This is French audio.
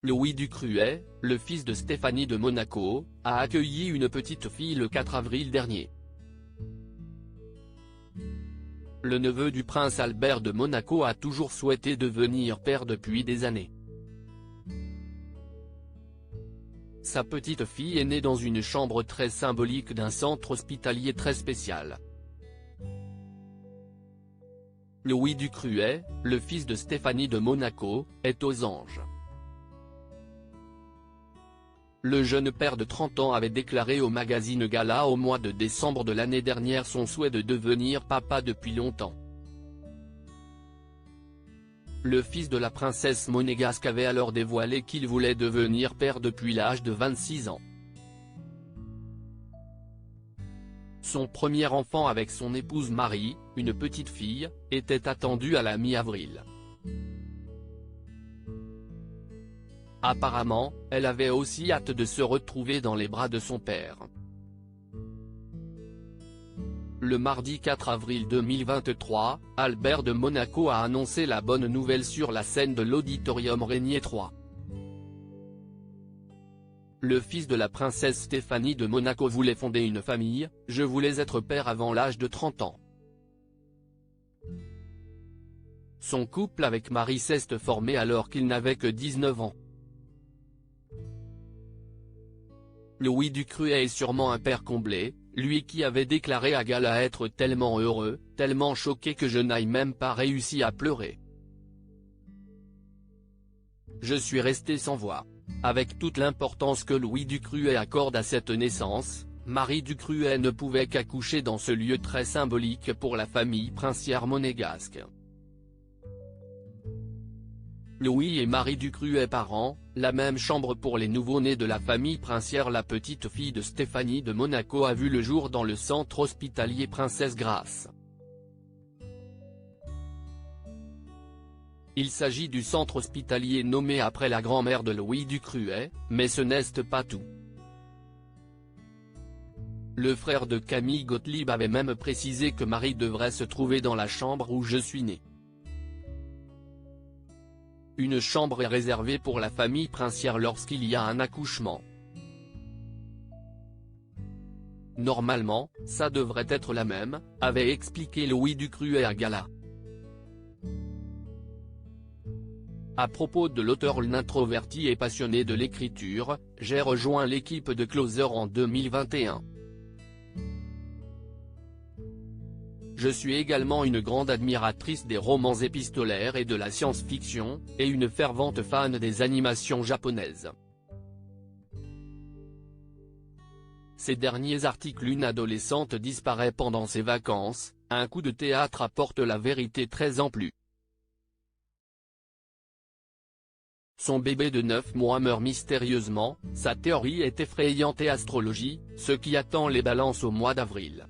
Louis Ducruet, le fils de Stéphanie de Monaco, a accueilli une petite fille le 4 avril dernier. Le neveu du prince Albert de Monaco a toujours souhaité devenir père depuis des années. Sa petite fille est née dans une chambre très symbolique d'un centre hospitalier très spécial. Louis Ducruet, le fils de Stéphanie de Monaco, est aux anges. Le jeune père de 30 ans avait déclaré au magazine Gala au mois de décembre de l'année dernière son souhait de devenir papa depuis longtemps. Le fils de la princesse monégasque avait alors dévoilé qu'il voulait devenir père depuis l'âge de 26 ans. Son premier enfant avec son épouse Marie, une petite fille, était attendu à la mi-avril. Apparemment, elle avait aussi hâte de se retrouver dans les bras de son père. Le mardi 4 avril 2023, Albert de Monaco a annoncé la bonne nouvelle sur la scène de l'Auditorium Régnier 3. Le fils de la princesse Stéphanie de Monaco voulait fonder une famille, je voulais être père avant l'âge de 30 ans. Son couple avec Marie s'est formé alors qu'il n'avait que 19 ans. Louis Ducruet est sûrement un père comblé, lui qui avait déclaré à Gala être tellement heureux, tellement choqué que je n'aille même pas réussi à pleurer. Je suis resté sans voix. Avec toute l'importance que Louis Ducruet accorde à cette naissance, Marie Ducruet ne pouvait qu'accoucher dans ce lieu très symbolique pour la famille princière monégasque. Louis et Marie Ducruet parents, la même chambre pour les nouveau-nés de la famille princière. La petite fille de Stéphanie de Monaco a vu le jour dans le centre hospitalier Princesse Grace. Il s'agit du centre hospitalier nommé après la grand-mère de Louis Ducruet, mais ce n'est pas tout. Le frère de Camille Gottlieb avait même précisé que Marie devrait se trouver dans la chambre où je suis né. Une chambre est réservée pour la famille princière lorsqu'il y a un accouchement. Normalement, ça devrait être la même, avait expliqué Louis Ducruet à Gala. À propos de l'auteur introverti et passionné de l'écriture, j'ai rejoint l'équipe de Closer en 2021. Je suis également une grande admiratrice des romans épistolaires et de la science-fiction, et une fervente fan des animations japonaises. Ces derniers articles. Une adolescente disparaît pendant ses vacances, un coup de théâtre apporte la vérité très amplue. Son bébé de 9 mois meurt mystérieusement, sa théorie est effrayante et astrologie, ce qui attend les balances au mois d'avril.